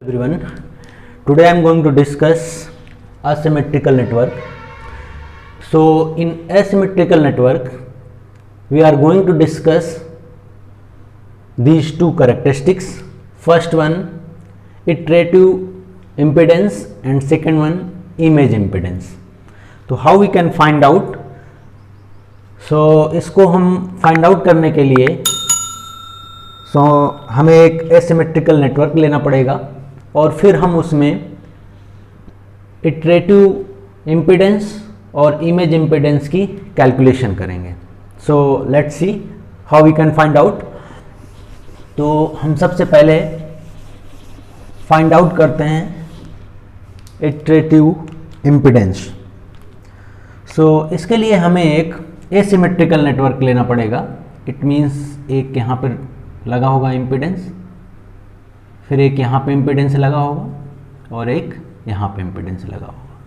Everyone, today I am going to discuss asymmetrical network. So in asymmetrical network we are going to discuss these two characteristics. First one iterative impedance and second one image impedance. तो how we can find out? So इसको हम find out करने के लिए हमें एक asymmetrical network लेना पड़ेगा और फिर हम उसमें इटरेटिव इम्पीडेंस और इमेज इम्पीडेंस की कैलकुलेशन करेंगे. So let's see how we can find out. तो हम सबसे पहले फाइंड आउट करते हैं इटरेटिव इम्पीडेंस. सो इसके लिए हमें एक एसिमेट्रिकल नेटवर्क लेना पड़ेगा. इट मीन्स एक यहाँ पर लगा होगा इम्पीडेंस, फिर एक यहाँ पे इम्पीडेंस लगा होगा और एक यहाँ पे इम्पीडेंस लगा होगा.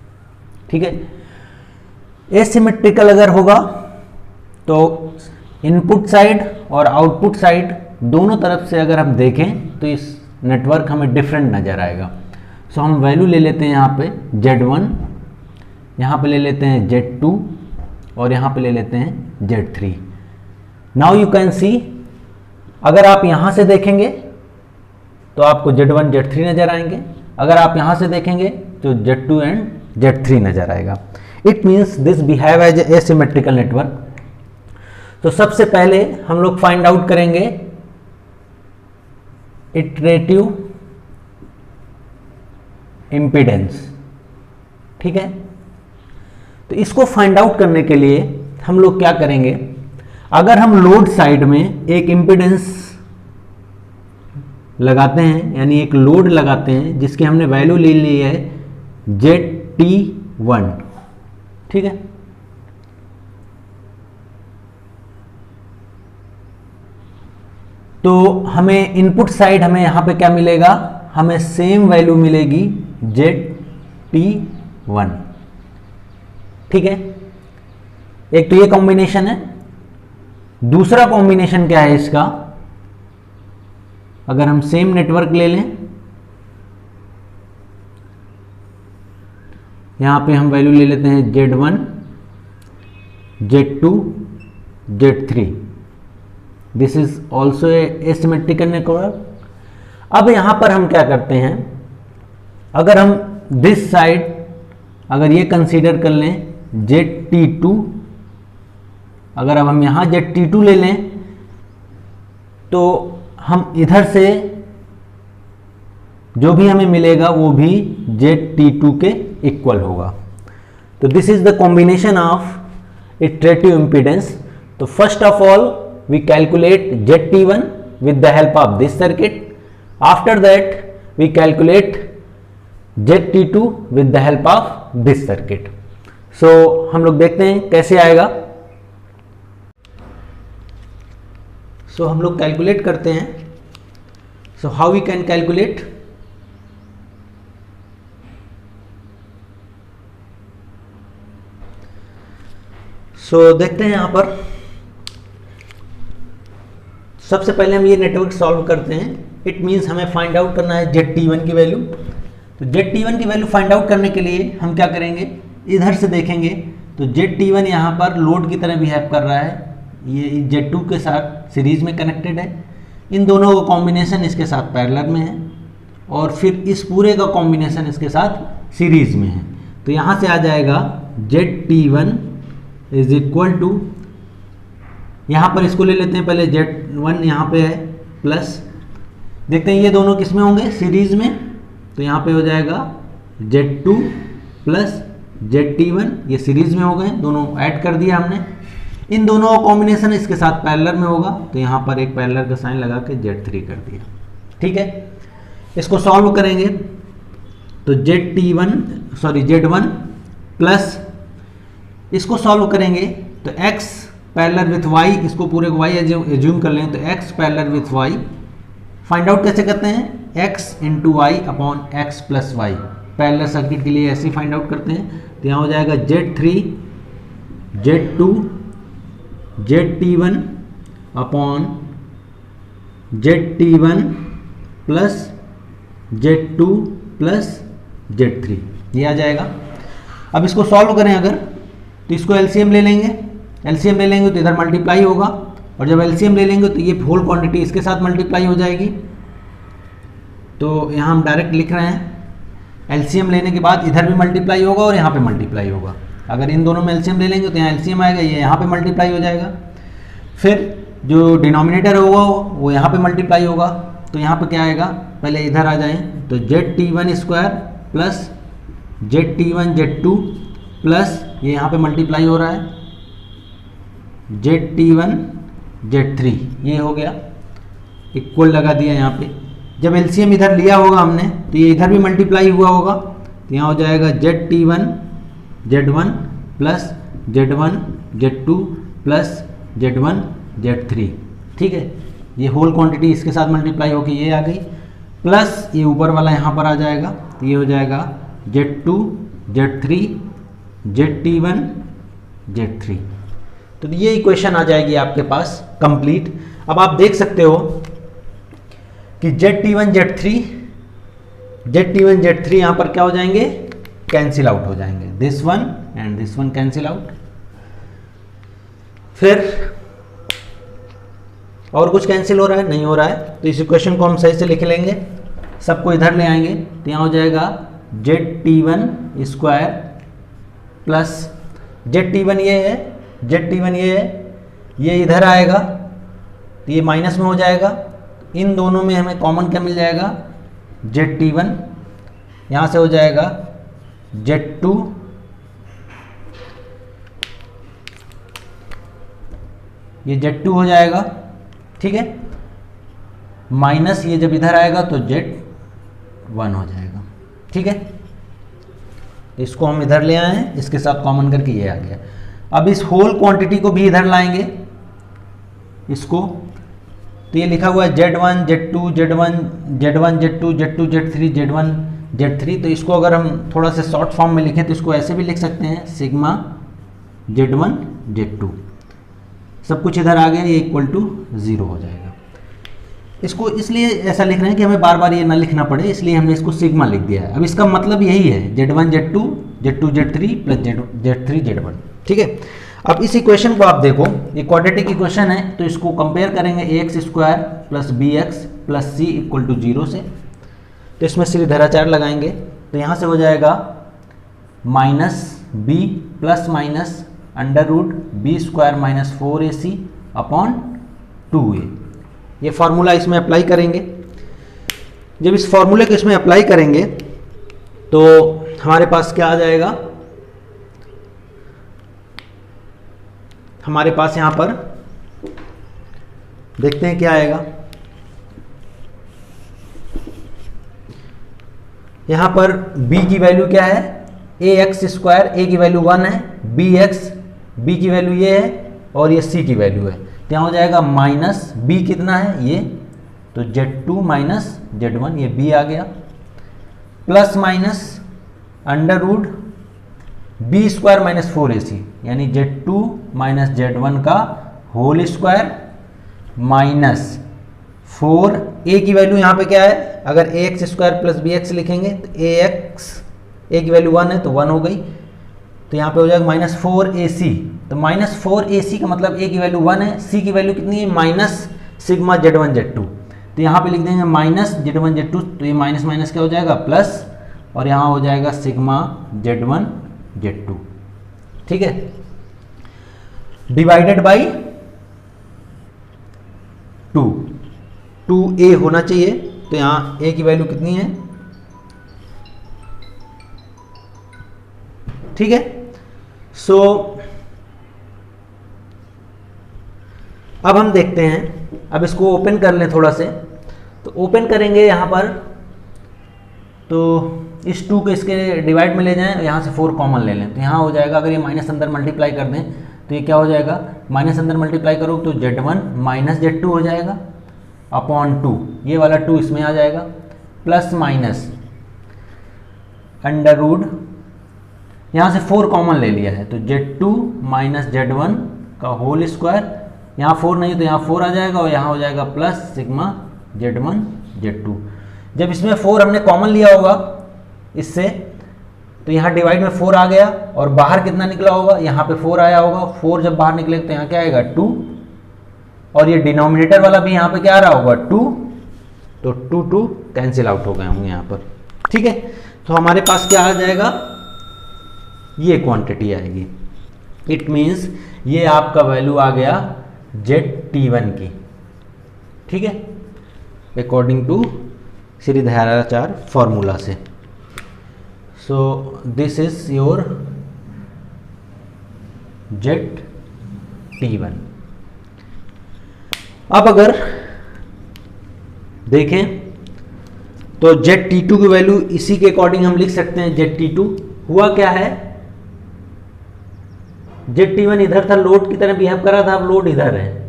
ठीक है. एसिमेट्रिकल अगर होगा तो इनपुट साइड और आउटपुट साइड दोनों तरफ से अगर हम देखें तो इस नेटवर्क हमें डिफरेंट नज़र आएगा. सो हम वैल्यू ले लेते हैं यहाँ पे Z1, यहाँ पे ले लेते हैं Z2 और यहाँ पे ले लेते हैं Z3. Now you can see, अगर आप यहाँ से देखेंगे तो आपको Z1 Z3 नज़र आएंगे, अगर आप यहाँ से देखेंगे तो Z2 एंड Z3 नज़र आएगा. It means this behave as a asymmetrical network. तो सबसे पहले हम लोग फाइंड आउट करेंगे इटरेटिव इम्पीडेंस. ठीक है. तो इसको फाइंड आउट करने के लिए हम लोग क्या करेंगे, अगर हम लोड साइड में एक इम्पीडेंस लगाते हैं, यानी एक लोड लगाते हैं जिसकी हमने वैल्यू ले ली है ZT1. ठीक है. तो हमें इनपुट साइड हमें यहां पे क्या मिलेगा, हमें सेम वैल्यू मिलेगी ZT1. ठीक है. एक तो ये कॉम्बिनेशन है. दूसरा कॉम्बिनेशन क्या है इसका, अगर हम सेम नेटवर्क ले लें, यहां पे हम वैल्यू ले लेते हैं Z1, Z2, Z3. This is also asymmetrical network. अब यहां पर हम क्या करते हैं, अगर हम दिस साइड अगर ये कंसीडर कर लें ZT2, अगर अब हम यहां ZT2 ले लें तो हम इधर से जो भी हमें मिलेगा वो भी ZT2 के इक्वल होगा. तो this is the combination of iterative impedance. तो first of all we calculate ZT1 with the help of this circuit. After that we calculate ZT2 with the help of this circuit. So हम लोग देखते हैं कैसे आएगा. सो हम लोग calculate करते हैं. So how we can calculate, so देखते हैं यहां पर. सबसे पहले हम ये नेटवर्क सॉल्व करते हैं. इट मींस हमें फाइंड आउट करना है ZT1 की वैल्यू. तो ZT1 की वैल्यू फाइंड आउट करने के लिए हम क्या करेंगे, इधर से देखेंगे तो ZT1 यहाँ पर लोड की तरह बिहेव कर रहा है. ये Z2 के साथ सीरीज में कनेक्टेड है. इन दोनों का कॉम्बिनेशन इसके साथ पैरेलल में है और फिर इस पूरे का कॉम्बिनेशन इसके साथ सीरीज में है. तो यहाँ से आ जाएगा ZT1 इज इक्वल टू, यहाँ पर इसको ले लेते हैं पहले, Z1 यहाँ पे है प्लस, देखते हैं ये दोनों किस में होंगे, सीरीज में. तो यहाँ पे हो जाएगा Z2 प्लस ZT1, ये सीरीज में हो गए, दोनों ऐड कर दिया हमने. इन दोनों का कॉम्बिनेशन इसके साथ पैरेलल में होगा तो यहाँ पर एक पैरेलल का साइन लगा के Z3 कर दिया. ठीक है. इसको सॉल्व करेंगे तो Z1 प्लस, इसको सॉल्व करेंगे तो X पैरेलल विथ Y, इसको पूरे को Y एज्यूम कर लें तो X parallel with Y. Find out कैसे करते हैं, X into Y upon X plus Y. Parallel circuit के लिए ऐसे ही फाइंड आउट करते हैं. तो यहाँ हो जाएगा Z3 Z2 ZT1 upon ZT1 plus Z2 plus Z3 ये आ जाएगा। अब इसको सॉल्व करें अगर, तो इसको एलसीएम ले लेंगे, एलसीएम ले लेंगे तो इधर मल्टीप्लाई होगा, और जब एलसीएम ले लेंगे तो ये होल क्वांटिटी इसके साथ मल्टीप्लाई हो जाएगी। तो यहाँ हम डायरेक्ट लिख रहे हैं एलसीएम लेने के बाद इधर भी मल्टीप्लाई होगा और यहाँ पे मल्टीप्लाई होगा। अगर इन दोनों में एलसीएम ले लेंगे तो यहाँ एलसीएम आएगा, ये यहाँ पे मल्टीप्लाई हो जाएगा। फिर जो डिनोमिनेटर होगा वो यहाँ पे मल्टीप्लाई होगा, तो यहाँ पे क्या आएगा, पहले इधर आ जाएं, तो ZT1 square plus ZT1 Z2 plus ये यहाँ पे मल्टीप्लाई हो रहा है ZT1 Z3, ये हो गया, इक्वल लगा दिया यहाँ पे। जब एलसीएम इधर लिया होगा हमने तो ये इधर भी मल्टीप्लाई हुआ होगा, तो यहाँ हो जाएगा ZT1 Z1 plus Z1 Z2 plus Z1 Z3, ठीक है। ये होल क्वांटिटी इसके साथ मल्टीप्लाई होकर ये आ गई, प्लस ये ऊपर वाला यहाँ पर आ जाएगा, तो ये हो जाएगा Z2 Z3 ZT1 Z3। तो ये इक्वेशन आ जाएगी आपके पास कंप्लीट। अब आप देख सकते हो कि ZT1 Z3 यहाँ पर क्या हो जाएंगे, कैंसिल आउट हो जाएंगे, this one and this one cancel out. फिर और कुछ कैंसिल हो रहा है, नहीं हो रहा है, तो इस इक्वेशन को हम सही से लिख लेंगे, सबको इधर ले आएंगे, तो यहाँ हो जाएगा ZT1 स्क्वायर प्लस ZT1 ये है, ZT1 ये है, ये इधर आएगा तो ये माइनस में हो जाएगा, इन दोनों में हमें कॉमन क्या मिल जाएगा, ZT1, यहाँ से हो जाएगा Z2 ये Z2 हो जाएगा, ठीक है, माइनस ये जब इधर आएगा तो Z1 हो जाएगा, ठीक है। इसको हम इधर ले आए हैं, इसके साथ कॉमन करके ये आ गया। अब इस होल क्वांटिटी को भी इधर लाएंगे इसको, तो ये लिखा हुआ है Z1 Z2 Z1 Z2 Z2 Z3 Z1 Z3। तो इसको अगर हम थोड़ा सा शॉर्ट फॉर्म में लिखें तो इसको ऐसे भी लिख सकते हैं, सिग्मा Z1 Z2, सब कुछ इधर आ गया, ये इक्वल टू 0 हो जाएगा। इसको इसलिए ऐसा लिख रहे हैं कि हमें बार बार ये ना लिखना पड़े, इसलिए हमने इसको सिग्मा लिख दिया है। अब इसका मतलब यही है Z1 Z2 Z2 Z3 plus Z3 Z1, ठीक है। अब इस इक्वेशन को आप देखो, ये क्वाड्रेटिक इक्वेशन है, तो इसको कंपेयर करेंगे ax square plus bx plus c equal to 0 से, तो इसमें श्रीधराचार्य लगाएंगे, तो यहाँ से हो जाएगा minus b plus minus under root B square minus 4ac upon 2a। ये फार्मूला इसमें अप्लाई करेंगे। जब इस फार्मूले को इसमें अप्लाई करेंगे तो हमारे पास क्या आ जाएगा, हमारे पास यहाँ पर देखते हैं क्या आएगा। यहाँ पर b की वैल्यू क्या है, ax स्क्वायर, a की वैल्यू 1 है, bx b की वैल्यू ये है और ये c की वैल्यू है, तो यहाँ हो जाएगा माइनस b कितना है ये, तो Z2 माइनस Z1, ये b आ गया, plus minus under root B square minus 4ac, यानी Z2 माइनस Z1 का होल स्क्वायर माइनस 4a की वैल्यू यहाँ पे क्या है, अगर ax स्क्वायर प्लस bx लिखेंगे तो a की वैल्यू 1 है तो 1 हो गई, तो यहाँ पे हो जाएगा माइनस 4ac। तो माइनस 4ac का मतलब a की वैल्यू 1 है, c की वैल्यू कितनी है, माइनस सिग्मा Z1 Z2, तो यहाँ पे लिख देंगे माइनस Z1 Z2, तो ये माइनस माइनस क्या हो जाएगा प्लस, और यहाँ हो जाएगा सिग्मा Z1 Z2, ठीक है, डिवाइडेड बाई 2a होना चाहिए, तो यहाँ a की वैल्यू कितनी है, ठीक है। सो अब हम देखते हैं, अब इसको ओपन कर लें थोड़ा से, तो ओपन करेंगे यहाँ पर, तो इस 2 को इसके डिवाइड में ले जाएं, यहाँ से 4 कॉमन ले लें, तो यहाँ हो जाएगा, अगर ये माइनस अंदर मल्टीप्लाई कर दें तो ये क्या हो जाएगा, माइनस अंदर मल्टीप्लाई करो तो Z1 माइनस Z2 हो जाएगा अपॉन 2, ये वाला 2 इसमें आ जाएगा, प्लस माइनस अंडर रूट, यहाँ से 4 कॉमन ले लिया है, तो Z2 माइनस Z1 का होल स्क्वायर, यहाँ 4 नहीं तो यहाँ 4 आ जाएगा, और यहाँ हो जाएगा प्लस सिग्मा Z1 Z2। जब इसमें 4 हमने कॉमन लिया होगा इससे, तो यहाँ डिवाइड में 4 आ गया और बाहर कितना निकला होगा, यहाँ पे 4 आया होगा। 4 जब बाहर निकलेगा तो यहाँ क्या आएगा 2, और ये डिनोमिनेटर वाला भी यहाँ पे क्या आ रहा होगा 2, तो 2 कैंसिल आउट हो गए होंगे यहाँ पर। ठीक है, तो हमारे पास क्या आ जाएगा, ये क्वांटिटी आएगी। इट मीन्स ये आपका वैल्यू आ गया ZT1 की। ठीक है, अकॉर्डिंग टू श्रीधराचार्य फॉर्मूला से। सो दिस इज योर ZT1। अब अगर देखें तो ZT2 की वैल्यू इसी के अकॉर्डिंग हम लिख सकते हैं। ZT2 हुआ क्या है, ZT1 इधर था, लोड की तरह बिहेव कर रहा था, अब लोड इधर है,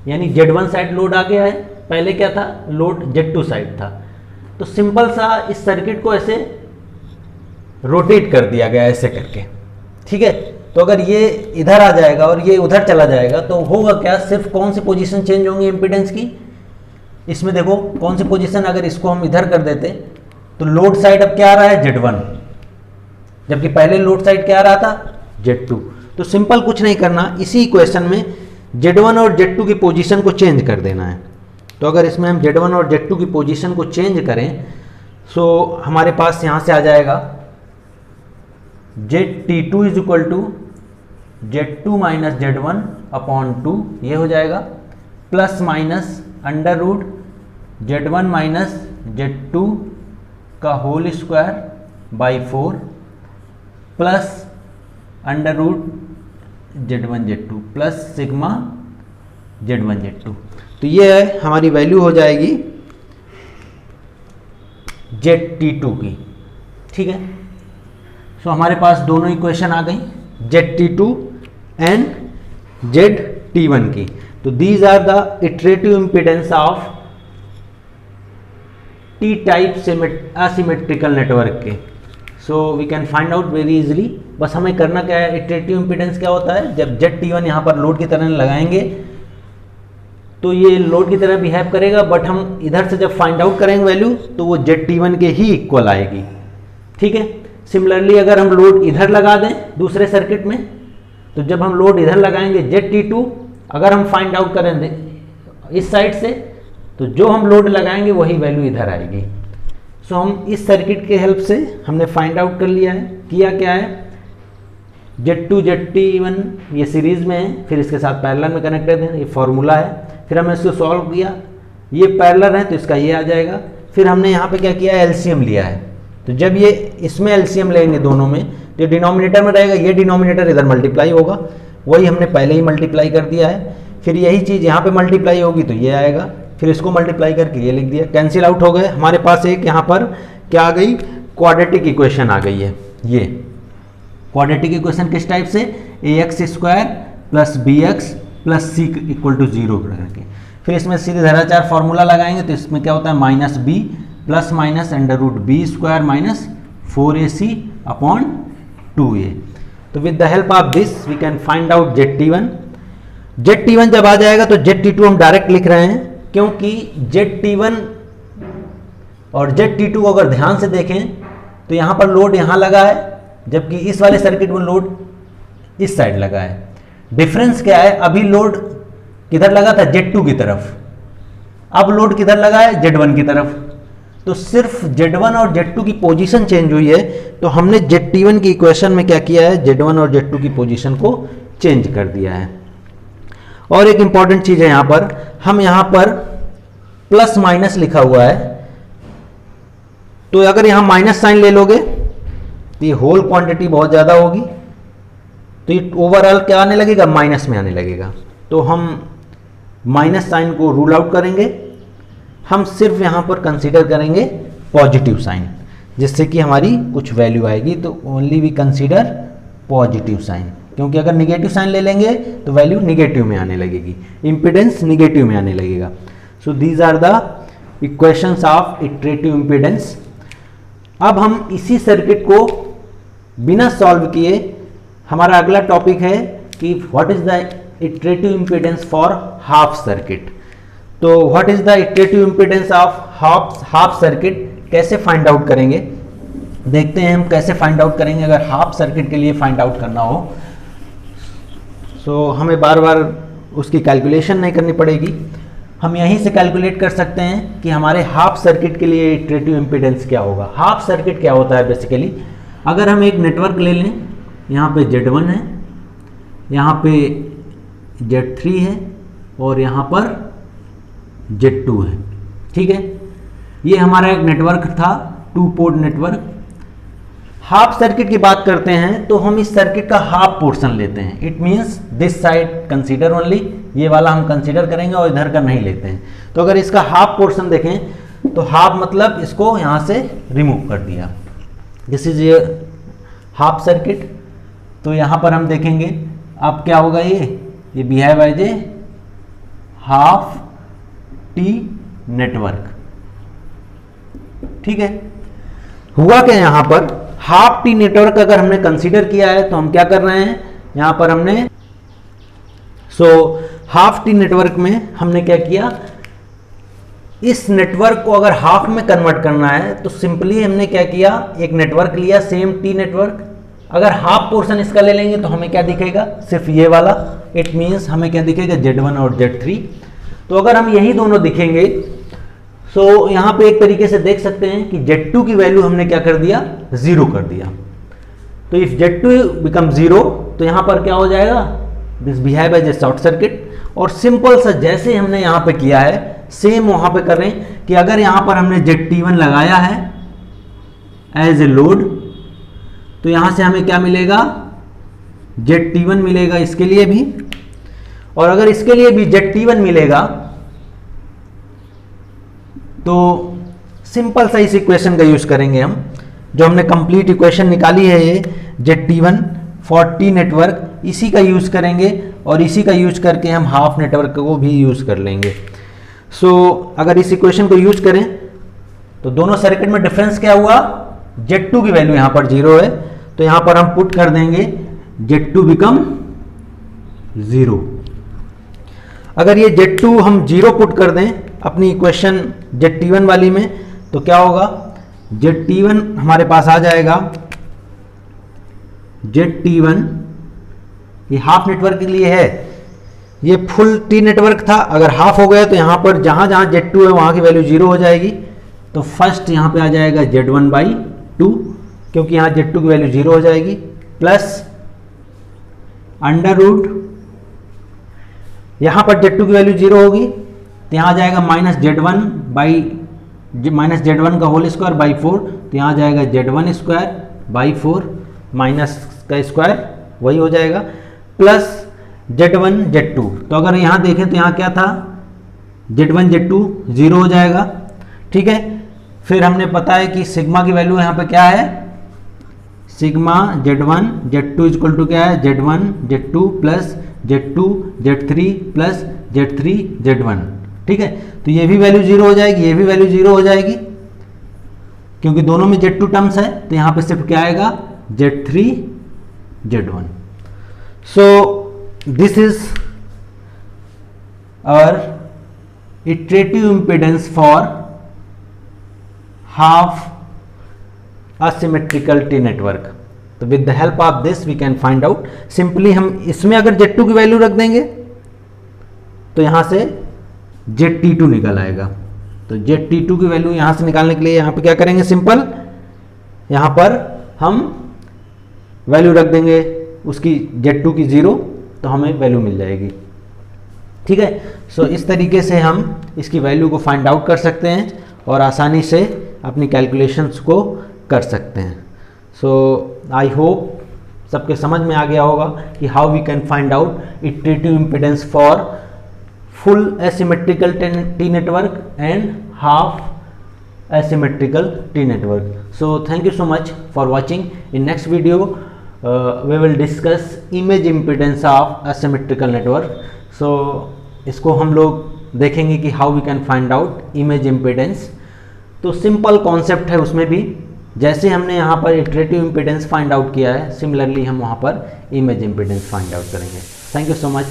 यानी Z1 साइड लोड आ गया है। पहले क्या था, लोड Z2 साइड था। तो सिंपल सा इस सर्किट को ऐसे रोटेट कर दिया गया ऐसे करके। ठीक है, तो अगर ये इधर आ जाएगा और ये उधर चला जाएगा तो होगा क्या, सिर्फ कौन सी पोजीशन चेंज होंगी इम्पीडेंस की, इसमें देखो कौन सी पोजीशन, अगर इसको हम इधर कर देते तो लोड साइड अब क्या आ रहा है Z1, जबकि पहले लोड साइड क्या आ रहा था Z2। तो सिंपल कुछ नहीं करना, इसी इक्वेशन में Z1 और Z2 की पोजीशन को चेंज कर देना है। तो अगर इसमें हम Z1 और Z2 की पोजीशन को चेंज करें तो हमारे पास यहाँ से आ जाएगा ZT2 is equal to Z2 minus Z1 upon 2, ये हो जाएगा, plus minus under root Z1 minus Z2 का whole square by 4 plus under root Z1 Z2 plus sigma Z1 Z2। तो ये है हमारी वैल्यू हो जाएगी ZT2 की। ठीक है, सो हमारे पास दोनों इक्वेशन आ गई, ZT2 एंड ZT1 की। तो these are the iterative impedance of T type asymmetrical network के। So we can find out very easily. बस हमें करना क्या है, इटरेटिव इम्पीडेंस क्या होता है, जब ZT1 यहाँ पर लोड की तरह लगाएंगे तो ये लोड की तरह बिहेव करेगा, बट हम इधर से जब फाइंड आउट करेंगे वैल्यू तो वो ZT1 के ही इक्वल आएगी। ठीक है, सिमिलरली अगर हम लोड इधर लगा दें दूसरे सर्किट में, तो जब हम लोड इधर लगाएंगे ZT2, अगर हम फाइंड आउट करें इस साइड से, तो जो हम लोड लगाएंगे वही वैल्यू इधर आएगी। सो हम इस सर्किट के हेल्प से हमने फाइंड आउट कर लिया है। किया क्या है, Z2 ZT1 ये सीरीज में है, फिर इसके साथ पैरेलल में कनेक्टेड है, ये फॉर्मूला है। फिर हमने इसको सॉल्व किया, ये पैरेलल है तो इसका ये आ जाएगा। फिर हमने यहाँ पे क्या किया, एलसीएम लिया है। तो जब ये इसमें एलसीएम लेंगे दोनों में, तो डिनोमिनेटर में रहेगा, ये डिनोमिनेटर इधर मल्टीप्लाई होगा, वही हमने पहले ही मल्टीप्लाई कर दिया है। फिर यही चीज़ यहाँ पे मल्टीप्लाई होगी तो ये आएगा, फिर इसको मल्टीप्लाई करके ये लिख दिया, कैंसिल आउट हो गए। हमारे पास एक यहाँ पर क्या आ गई, क्वाड्रेटिक इक्वेशन आ गई है। ये क्वाड्रेटिक इक्वेशन किस टाइप से, ax square plus bx plus C equal to 0 करके। फिर इसमें श्रीधराचार्य फॉर्मूला लगाएंगे तो इसमें क्या होता है, minus B plus minus under root B square minus 4ac upon 2a। तो with the help of this we can find out ZT1। ZT1 जब आ जाएगा तो ZT2 हम डायरेक्ट लिख रहे हैं, क्योंकि ZT1 और ZT2 को अगर ध्यान से देखें तो यहाँ पर लोड यहाँ लगा है, जबकि इस वाले सर्किट में लोड इस साइड लगा है। डिफरेंस क्या है, अभी लोड किधर लगा था, Z2 की तरफ, अब लोड किधर लगा है, Z1 की तरफ। तो सिर्फ Z1 और Z2 की पोजीशन चेंज हुई है, तो हमने ZT1 की इक्वेशन में क्या किया है, Z1 और Z2 की पोजीशन को चेंज कर दिया है। और एक इंपॉर्टेंट चीज है यहां पर, हम यहां पर प्लस माइनस लिखा हुआ है, तो अगर यहां माइनस साइन ले लोगे तो ये होल क्वांटिटी बहुत ज्यादा होगी, तो ये ओवरऑल क्या आने लगेगा, माइनस में आने लगेगा। तो हम माइनस साइन को रूल आउट करेंगे, हम सिर्फ यहां पर कंसीडर करेंगे पॉजिटिव साइन, जिससे कि हमारी कुछ वैल्यू आएगी। तो only we consider positive sign, क्योंकि अगर निगेटिव साइन ले लेंगे तो वैल्यू निगेटिव में आने लगेगी, इंपीडेंस निगेटिव में आने लगेगा। So these are the equations of iterative impedance. अब हम इसी सर्किट को बिना सॉल्व किए, हमारा अगला टॉपिक है कि what is the iterative impedance for half circuit. तो what is the iterative impedance of half circuit कैसे फाइंड आउट करेंगे, देखते हैं हम कैसे फाइंड आउट करेंगे अगर हाफ सर्किट के लिए फाइंड आउट करना हो। सो हमें बार बार उसकी कैलकुलेशन नहीं करनी पड़ेगी, हम यहीं से कैलकुलेट कर सकते हैं कि हमारे हाफ सर्किट के लिए इटरेटिव इम्पीडेंस क्या होगा। हाफ सर्किट क्या होता है बेसिकली, अगर हम एक नेटवर्क ले लें, यहाँ पे Z1 है, यहाँ पे Z3 है और यहाँ पर Z2 है, ठीक है। ये हमारा एक नेटवर्क था, 2 पोर्ट नेटवर्क। हाफ सर्किट की बात करते हैं तो हम इस सर्किट का हाफ पोर्शन लेते हैं। It means this side consider only, ये वाला हम कंसीडर करेंगे और इधर का नहीं लेते हैं। तो अगर इसका हाफ पोर्शन देखें तो हाफ मतलब इसको यहाँ से रिमूव कर दिया, दिस इज ये हाफ सर्किट। तो यहाँ पर हम देखेंगे अब क्या होगा, ये behave as a half T network, ठीक है। हुआ क्या यहाँ पर, हाफ टी नेटवर्क अगर हमने कंसीडर किया है तो हम क्या कर रहे हैं, यहाँ पर हमने हाफ टी नेटवर्क में हमने क्या किया, इस नेटवर्क को अगर हाफ में कन्वर्ट करना है तो सिंपली हमने क्या किया, एक नेटवर्क लिया सेम टी नेटवर्क। अगर हाफ पोर्शन इसका ले लेंगे तो हमें क्या दिखेगा, सिर्फ ये वाला। इट मीन्स हमें क्या दिखेगा, Z1 और Z3। तो अगर हम यही दोनों दिखेंगे सो यहाँ पे एक तरीके से देख सकते हैं कि Z2 की वैल्यू हमने क्या कर दिया, 0 कर दिया। तो इफ Z2 बिकम 0 तो यहाँ पर क्या हो जाएगा, this behave as a short circuit. और सिंपल सा जैसे हमने यहाँ पे किया है सेम वहाँ पे कर रहे हैं कि अगर यहाँ पर हमने ZT1 लगाया है एज ए लोड तो यहाँ से हमें क्या मिलेगा, ZT1 मिलेगा इसके लिए भी, और अगर इसके लिए भी ZT1 मिलेगा तो सिंपल सा इस इक्वेशन का यूज करेंगे हम, जो हमने कंप्लीट इक्वेशन निकाली है ये ZT1 फॉर टी नेटवर्क, इसी का यूज करेंगे और इसी का यूज करके हम हाफ नेटवर्क को भी यूज कर लेंगे। अगर इस इक्वेशन को यूज करें तो दोनों सर्किट में डिफरेंस क्या हुआ, Z2 की वैल्यू यहाँ पर 0 है तो यहाँ पर हम पुट कर देंगे Z2 बिकम 0। अगर ये Z2 हम 0 पुट कर दें अपनी इक्वेशन ZT1 वाली में तो क्या होगा, ZT1 हमारे पास आ जाएगा, ZT1 ये हाफ नेटवर्क के लिए है, ये फुल टी नेटवर्क था। अगर हाफ हो गया तो यहाँ पर जहाँ जहाँ Z2 है वहाँ की वैल्यू 0 हो जाएगी। तो फर्स्ट यहाँ पे आ जाएगा Z1/2 क्योंकि यहाँ Z2 की वैल्यू 0 हो जाएगी, प्लस अंडर रूट, यहाँ पर Z2 की वैल्यू 0 होगी तो यहाँ आ जाएगा -Z1 का होल स्क्वायर बाई 4, तो यहाँ आ जाएगा Z1² माइनस का स्क्वायर वही हो जाएगा, प्लस Z1 Z2। तो अगर यहाँ देखें तो यहाँ क्या था, Z1 Z2 0 हो जाएगा, ठीक है। फिर हमने पता है कि सिग्मा की वैल्यू यहाँ पे क्या है, sigma Z1 Z2 equal to क्या है, Z1 Z2 plus Z2 Z3 plus Z3 Z1, ठीक है। तो ये भी वैल्यू 0 हो जाएगी, ये भी वैल्यू 0 हो जाएगी क्योंकि दोनों में Z2 टर्म्स है। तो यहाँ पे सिर्फ क्या आएगा, Z3 Z1। So this is our iterative impedance for half asymmetrical T network। तो with the help of this we can find out, simply हम इसमें अगर Z2 की वैल्यू रख देंगे तो यहां से ZT2 निकल आएगा। तो ZT2 की वैल्यू यहां से निकालने के लिए यहां पे क्या करेंगे, सिंपल यहां पर हम वैल्यू रख देंगे उसकी Z2 की 0 तो हमें वैल्यू मिल जाएगी, ठीक है। सो इस तरीके से हम इसकी वैल्यू को फाइंड आउट कर सकते हैं और आसानी से अपनी कैलकुलेशंस को कर सकते हैं। सो आई होप सबके समझ में आ गया होगा कि how we can find out iterative impedance for full asymmetrical T network and half asymmetrical T network. So thank you so much for watching. In next video we will discuss image impedance of asymmetrical network. So इसको हम लोग देखेंगे कि how we can find out image impedance. तो simple concept है उसमें भी, जैसे हमने यहाँ पर इटरेटिव इम्पीडेंस फाइंड आउट किया है, सिमिलरली हम वहाँ पर इमेज इम्पीडेंस फाइंड आउट करेंगे। Thank you so much.